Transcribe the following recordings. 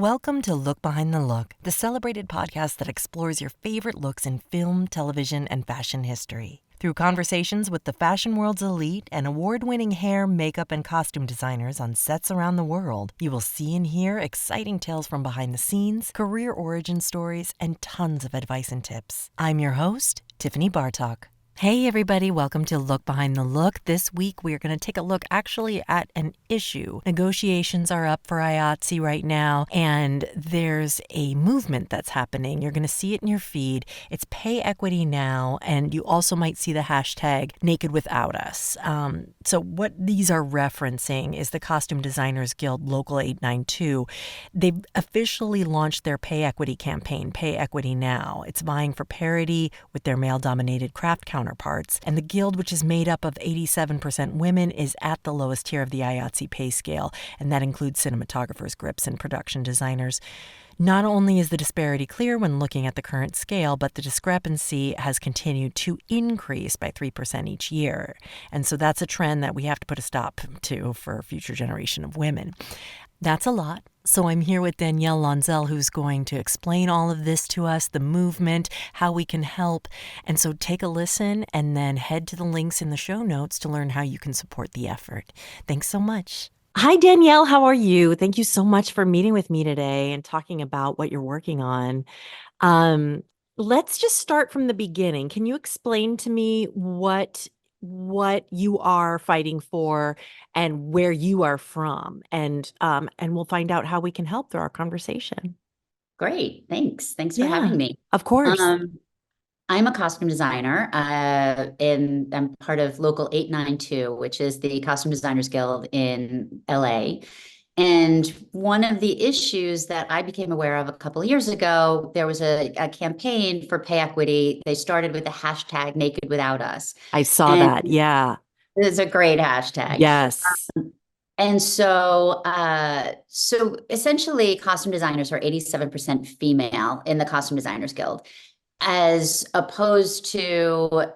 Welcome to Look Behind the Look, the celebrated podcast that explores your favorite looks in film, television, and fashion history. Through conversations with the fashion world's elite and award-winning hair, makeup, and costume designers on sets around the world, you will see and hear exciting tales from behind the scenes, career origin stories, and tons of advice and tips. I'm your host, Tiffany Bartok. Hey everybody, welcome to Look Behind the Look. This week we are going to take a look actually at an issue. Negotiations are up for IATSE right now, and there's a movement that's happening. You're going to see it in your feed. It's Pay Equity Now, and you also might see the hashtag Naked Without Us. So what these are referencing is the Costume Designers Guild Local 892. They've officially launched their Pay Equity campaign, Pay Equity Now. It's vying for parity with their male-dominated craft counterparts. And the guild, which is made up of 87% women, is at the lowest tier of the IATSE pay scale, and that includes cinematographers, grips, and production designers. Not only is the disparity clear when looking at the current scale, but the discrepancy has continued to increase by 3% each year. And so that's a trend that we have to put a stop to for a future generation of women. That's a lot. So I'm here with Danielle Launzel, who's going to explain all of this to us, the movement, how we can help. And so take a listen and then head to the links in the show notes to learn how you can support the effort. Thanks so much. Hi, Danielle. How are you? Thank you so much for meeting with me today and talking about what you're working on. Let's just start from the beginning. Can you explain to me what you are fighting for and where you are from, and we'll find out how we can help through our conversation. Great. Thanks for having me. Of course. I'm a costume designer, and I'm part of Local 892, which is the Costume Designers Guild in LA. And one of the issues that I became aware of a couple of years ago, there was a campaign for pay equity. They started with the hashtag Naked Without Us. I saw that. Yeah. It's a great hashtag. Yes. And so essentially costume designers are 87% female in the Costume Designers Guild, as opposed to,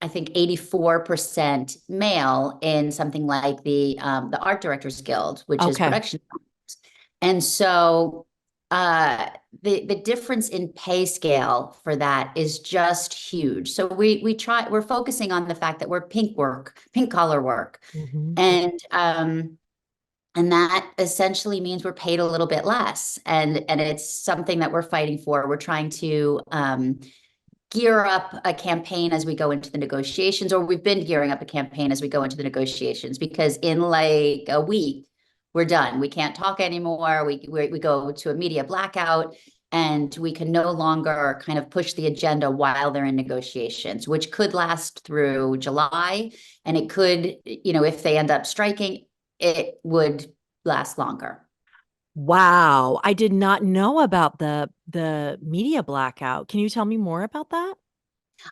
I think, 84% male in something like the Art Directors Guild, which is production designers. And so the difference in pay scale for that is just huge. So we're focusing on the fact that we're pink collar work. Mm-hmm. And that essentially means we're paid a little bit less. And it's something that we're fighting for. We're trying to gear up a campaign as we go into the negotiations, or we've been gearing up a campaign as we go into the negotiations, because in like a week, we're done. We can't talk anymore. We go to a media blackout, and we can no longer kind of push the agenda while they're in negotiations, which could last through July. And it could, if they end up striking, it would last longer. Wow. I did not know about the media blackout. Can you tell me more about that?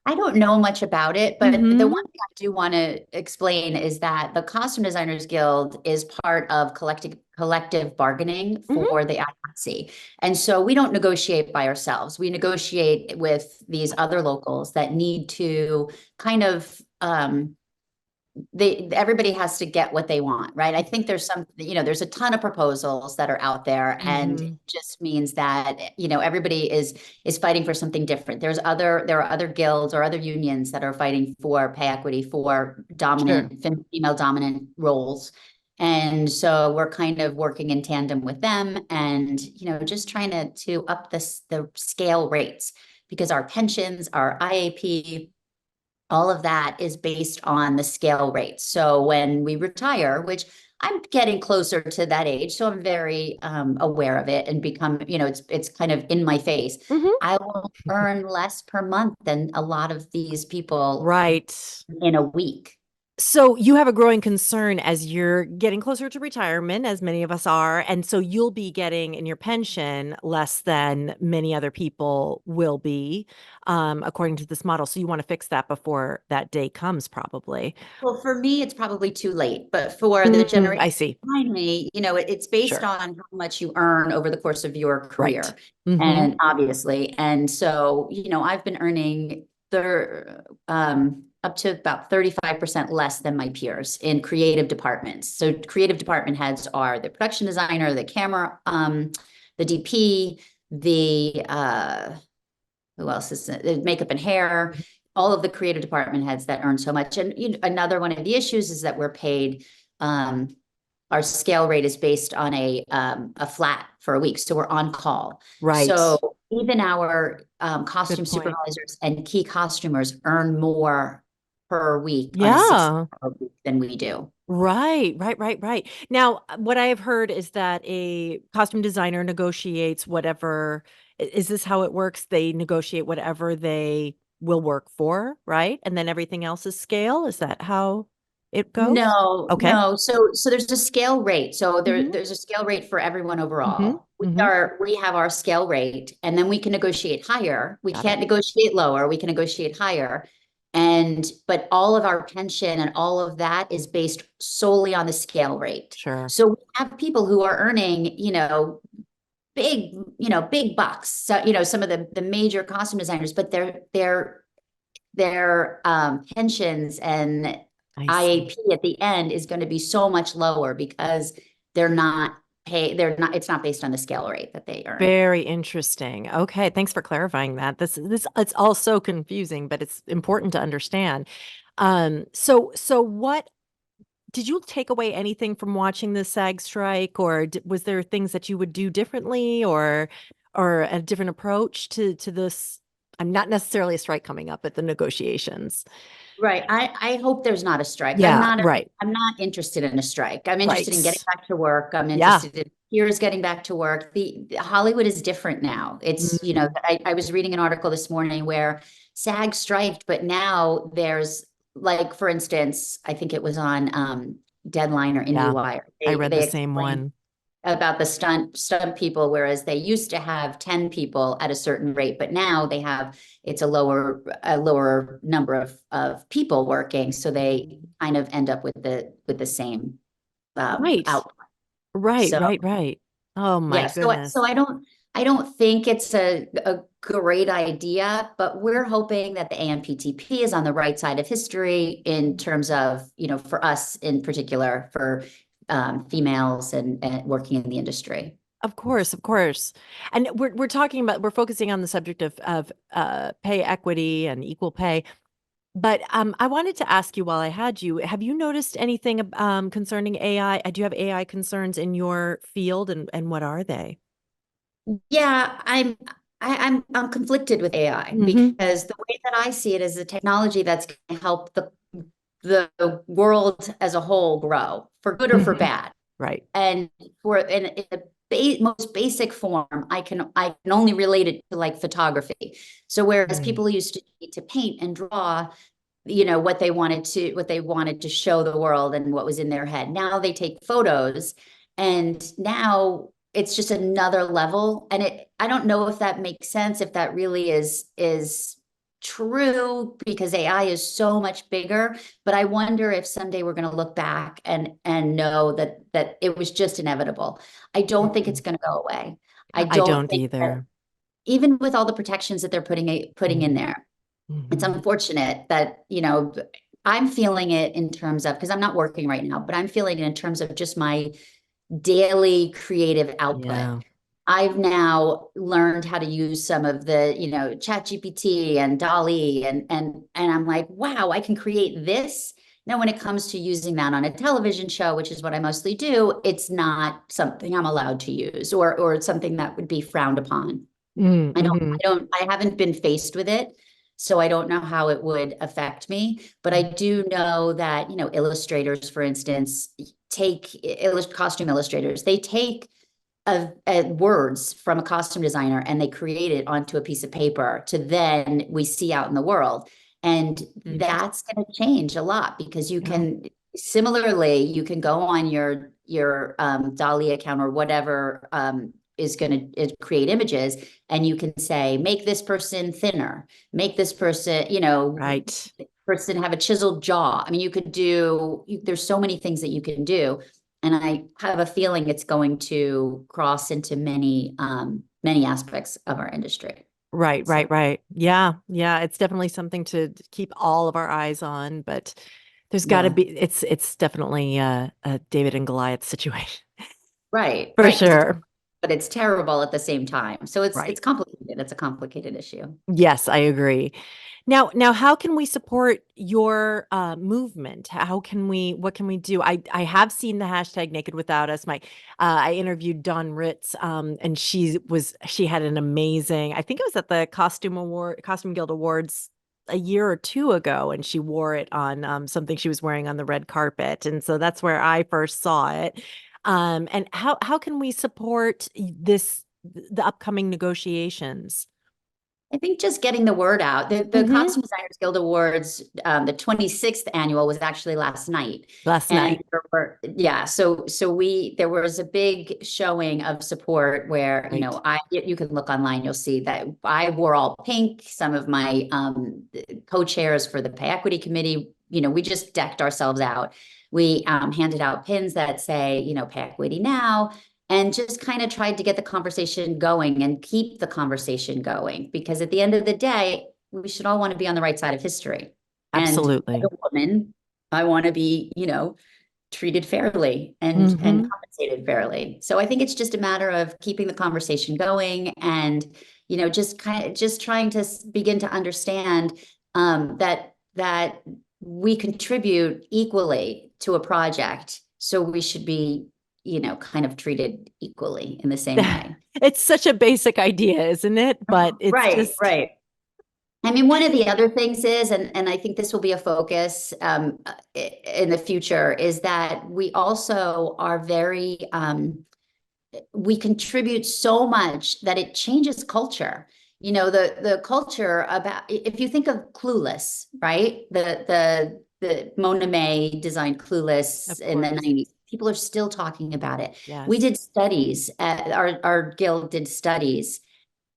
I don't know much about it, but the one thing I do want to explain is that the Costume Designers Guild is part of collective bargaining for the IATSE. And so we don't negotiate by ourselves. We negotiate with these other locals that need to kind of everybody has to get what they want, right? I think there's there's a ton of proposals that are out there, and it just means that, everybody is fighting for something different. There are other guilds or other unions that are fighting for pay equity for dominant, female dominant roles. And so we're kind of working in tandem with them, and, just trying to up the scale rates, because our pensions, our IAP, all of that is based on the scale rates. So when we retire, which I'm getting closer to that age, so I'm very aware of it and become, it's kind of in my face. I will earn less per month than a lot of these people in a week. So you have a growing concern as you're getting closer to retirement, as many of us are. And so you'll be getting in your pension less than many other people will be, according to this model. So you want to fix that before that day comes, probably. Well, for me, it's probably too late, but for the generation I see. behind me, it's based on how much you earn over the course of your career. And obviously, and so, I've been earning up to about 35% less than my peers in creative departments. So creative department heads are the production designer, the the DP, the who else is the makeup and hair, all of the creative department heads that earn so much. And another one of the issues is that we're paid, our scale rate is based on a flat for a week. So we're on call. Right. So even our costume Good point. supervisors and key costumers earn more per week on a Yeah. 6-hour week than we do. Right. Now, what I have heard is that a costume designer negotiates whatever, is this how it works? They negotiate whatever they will work for, right? And then everything else is scale. Is that how it goes? No, Okay. no. So there's a scale rate. So Hmm. there's a scale rate for everyone Hmm. overall. Hmm. We have our scale rate, and then we can negotiate higher. We Got it. can't negotiate lower. We can negotiate higher. But all of our pension and all of that is based solely on the scale rate. Sure. So we have people who are earning, big, big bucks. So, some of the major costume designers, but their pensions and I see. IAP at the end is going to be so much lower because it's not based on the scale rate that they earn. Very interesting. Okay, thanks for clarifying that. This it's all so confusing, but it's important to understand. So what did you take away anything from watching the SAG strike, or was there things that you would do differently, or a different approach to this? I'm not necessarily a strike coming up, but the negotiations. Right. I hope there's not a strike. Yeah, right, I'm not interested in a strike. I'm interested in getting right. back to work. I'm Yeah. interested in peers getting back to work. The Hollywood is different now. It's, Mm, I was reading an article this morning where SAG striked, but now there's, like, for instance, I think it was on Deadline or yeah, IndieWire. I read the They same explained one. about the stunt people, whereas they used to have 10 people at a certain rate, but now they have, it's a lower number of people working, so they kind of end up with the same Right, output. right, So right, right. Oh my yeah, goodness. I don't think it's a great idea, but we're hoping that the AMPTP is on the right side of history in terms of, for us in particular, for females and working in the industry. Of course, of course. And we're focusing on the subject of pay equity and equal pay. But I wanted to ask you while I had you, have you noticed anything concerning AI? Do you have AI concerns in your field, and what are they? Yeah, I'm conflicted with AI Hmm. because the way that I see it is a technology that's going to help the world as a whole grow for good or for Hmm. bad. Right. And in the most basic form, I can only relate it to, like, photography. So whereas Mm. people used to need to paint and draw, what they wanted to show the world and what was in their head. Now they take photos, and now it's just another level. And I don't know if that makes sense, if that really is true, because AI is so much bigger. But I wonder if someday we're going to look back and know that it was just inevitable. I don't think it's Mhm. going to go away. I I don't don't think that, either. even with all the protections that they're putting in there, it's Mm-hmm. unfortunate that, I'm feeling it in terms of, because I'm not working right now, but I'm feeling it in terms of just my daily creative output. Yeah. I've now learned how to use some of the, Chat GPT and Dolly, and I'm like, wow, I can create this. Now, when it comes to using that on a television show, which is what I mostly do, it's not something I'm allowed to use, or it's something that would be frowned upon. Mm-hmm. I haven't been faced with it, so I don't know how it would affect me. But I do know that, illustrators, for instance, costume illustrators, they take words from a costume designer and they create it onto a piece of paper to then we see out in the world. And Interesting. that's going to change a lot, because Yeah. you can go on your Dolly account or whatever, is going to create images, and you can say, make this person thinner, make this person, Right. person have a chiseled jaw. I mean, there's so many things that you can do. And I have a feeling it's going to cross into many aspects of our industry. Right, So, right, right. Yeah, yeah. It's definitely something to keep all of our eyes on, but there's got to yeah. be. It's definitely a David and Goliath situation Right, for right. Because sure. but it's terrible at the same time. So it's Right. complicated. It's a complicated issue. Yes, I agree. Now, how can we support your movement? How can we? What can we do? I have seen the hashtag Naked Without Us. I interviewed Dawn Ritz, and she had an amazing. I think it was at the Costume Guild Awards a year or two ago, and she wore it on something she was wearing on the red carpet, and so that's where I first saw it. And how can we support the upcoming negotiations? I think just getting the word out. The Hmm. Costume Designers Guild Awards, the 26th annual was actually last night. Last And night. yeah, so there was a big showing of support where, Right. you can look online, you'll see that I wore all pink. Some of my co-chairs for the Pay Equity Committee, we just decked ourselves out. We handed out pins that say, Pay Equity Now, and just kind of tried to get the conversation going and keep the conversation going. Because at the end of the day, we should all want to be on the right side of history. And as Absolutely. a woman, I want to be, treated fairly and Hmm. compensated fairly. So I think it's just a matter of keeping the conversation going and, just trying to begin to understand that we contribute equally to a project. So we should be, kind of treated equally in the same way. It's such a basic idea, isn't it? But it's Right, just right. I mean, one of the other things is, and I think this will be a focus in the future, is that we also are we contribute so much that it changes culture. The culture about, if you think of Clueless, right? The Mona May designed Clueless of in the course. 90s. People are still talking about it. We Yes. did studies, our guild did studies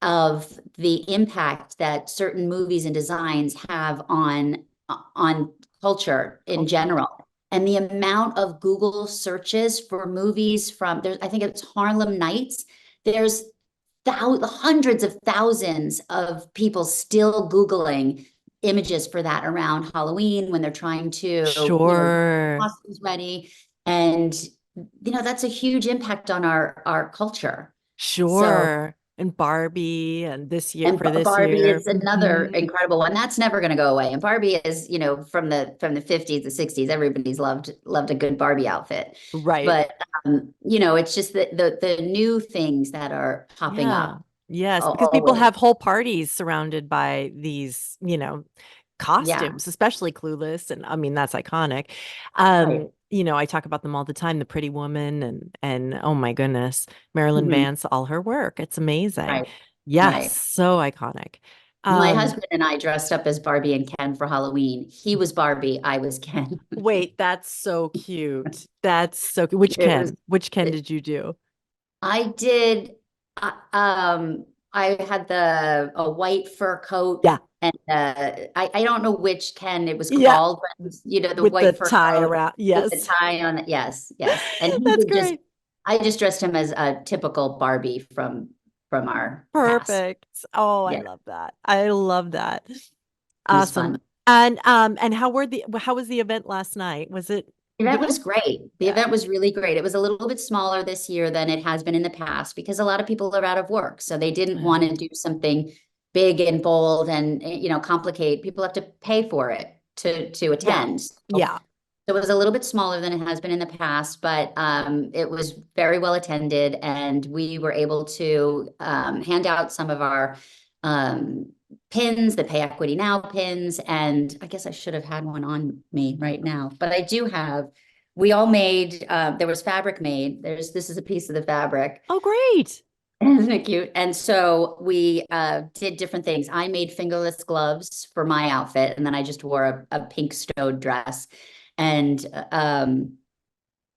of the impact that certain movies and designs have on culture in Culture. general. And the amount of Google searches for movies from there, I think it's Harlem Nights. There's hundreds of thousands of people still Googling images for that around Halloween when they're trying to, Sure. costumes ready. And that's a huge impact on our culture. So Sure. And Barbie and and this Barbie year. is another Hmm. incredible one. That's never going to go away. And Barbie is, from the 50s, the 60s, everybody's loved a good Barbie outfit. Right. But it's just the new things that are popping Yeah. up Yes, because people always. have whole parties surrounded by these, Yeah, costumes, especially Clueless, and I mean that's iconic. right. I talk about them all the time, the Pretty Woman and oh my goodness, Marilyn Mhm. Vance, all her work. It's amazing. Right, Yes, right. so iconic. My Um, husband and I dressed up as Barbie and Ken for Halloween. He was Barbie, I was Ken. wait, that's so cute. That's so cute. Which It was Ken? Which Ken did you do? I did. I had a white fur coat, Yeah. and I don't know which Ken it was Yeah, called, but the with the white fur tie coat around. with the Yes. tie on it. Yes, yes, and he That's did just. great. I just dressed him as a typical Barbie from our past. Perfect. Oh, I Yeah, love that. I love that. it was Awesome. fun. And how was the event last night? Was it The event good? was great. The Yeah. event was really great. It was a little bit smaller this year than it has been in the past because a lot of people are out of work. So they didn't want to do something big and bold and complicate. People have to pay for it to Yeah. attend. So Yeah. it was a little bit smaller than it has been in the past, but it was very well attended, and we were able to hand out some of our um, pins, the Pay Equity Now pins, and I guess I should have had one on me right now, but I do have. We all made. There was fabric made. This is a piece of the fabric. Oh, great. Isn't it cute? And so we did different things. I made fingerless gloves for my outfit, and then I just wore a pink stowed dress. And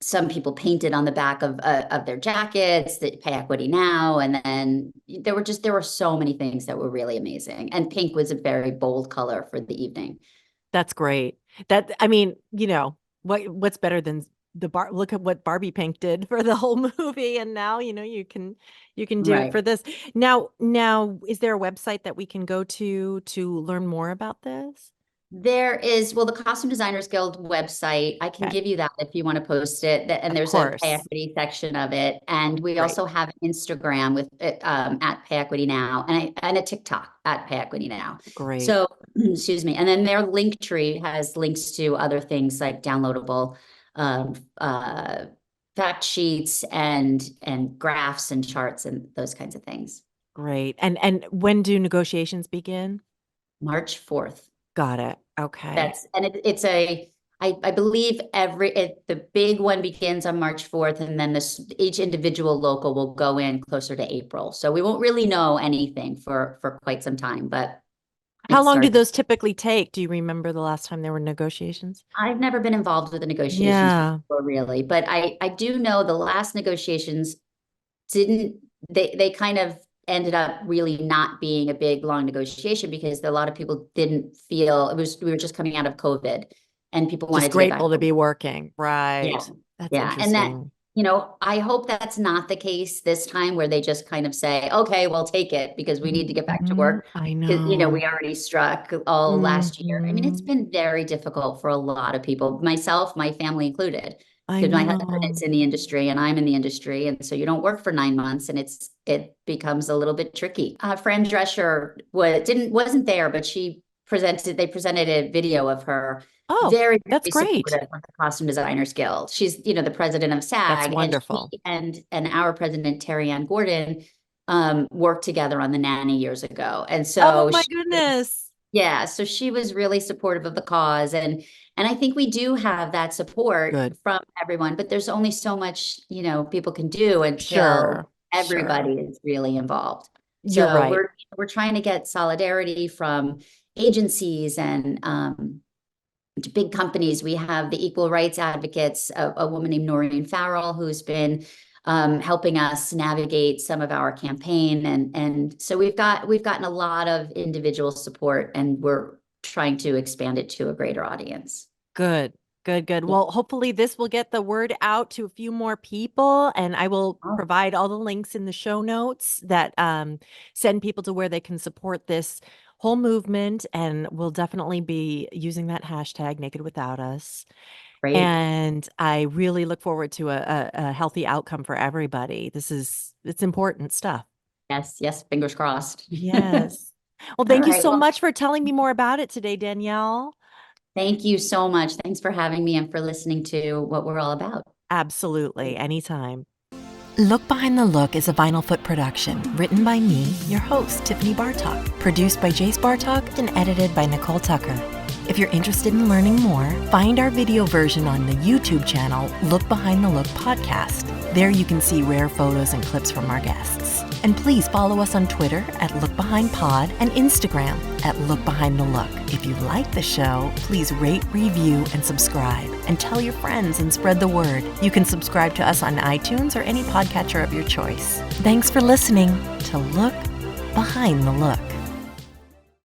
some people painted on the back of their jackets that Pay Equity Now. And then there were so many things that were really amazing. And pink was a very bold color for the evening. That's great. That I mean, what's better than look at what Barbie Pink did for the whole movie and now, you can do it Right. for this. Now, is there a website that we can go to learn more about this? There is, well, the Costume Designers Guild website, I can Okay. give you that if you want to post it. And Of there's a pay course. equity section of it. And we Great. also have Instagram with at Pay Equity Now, and a TikTok at Pay Equity Now. Great. So, excuse me. And then their link tree has links to other things like downloadable um, uh, fact sheets and graphs and charts and those kinds of things. Great. And when do negotiations begin? March 4th. Got it. Okay. I believe the big one begins on March 4th, and then each individual local will go in closer to April. So we won't really know anything for quite some time, but How it long do starts. those typically take? Do you remember the last time there were negotiations? I've never been involved with the negotiations Yeah. before, really, but I do know the last negotiations didn't they kind of ended up really not being a big long negotiation because a lot of people didn't feel we were just coming out of COVID and people Just wanted to get back grateful to to be working. yeah. Right. That's Yeah. And that, interesting. I hope that's not the case this time where they just kind of say, okay, we'll take it because we need to get back to Mhm. work. I Because, know. we already struck all last year. I mean, it's Mhm. been very difficult for a lot of people, myself, my family included, I because my husband is know. in the industry and I'm in the industry. And so you don't work for 9 months and it becomes a little bit tricky. Fran Drescher wasn't there, but they presented a video of her Oh, very, that's very great. supportive of the Costume Designers Guild. She's, the president of That's SAG, and wonderful. she and our president, Terry Ann Gordon, worked together on the nanny years ago. And Oh so my goodness. so she was really supportive of the cause. And I think we do have that support Good. from everyone, but there's only so much, people can do until Sure. Sure. everybody is really involved. You're So right. we're trying to get solidarity from agencies and to big companies. We have the equal rights advocates, a woman named Noreen Farrell, who's been helping us navigate some of our campaign. And so we've gotten a lot of individual support, and we're trying to expand it to a greater audience. Good. Good, good. Yeah. Well, hopefully this will get the word out to a few more people, and I will Oh, provide all the links in the show notes that send people to where they can support this whole movement. And we'll definitely be using that hashtag Naked Without Us. great. And I really look forward to a healthy outcome for everybody. It's important stuff. Yes, yes, fingers crossed. Yes. Well, All thank you right. so Well, much for telling me more about it today, Danielle. thank you so much. Thanks for having me and for listening to what we're all about. Absolutely. Anytime. Look Behind the Look is a Vinyl Foot production, written by me, your host, Tiffany Bartok, produced by Jace Bartok, and edited by Nicole Tucker. If you're interested in learning more, find our video version on the YouTube channel Look Behind the Look podcast. There you can see rare photos and clips from our guests. And please follow us on Twitter at LookBehindPod and Instagram at Look Behind the Look. If you like the show, please rate, review, and subscribe. And tell your friends and spread the word. You can subscribe to us on iTunes or any podcatcher of your choice. Thanks for listening to Look Behind the Look.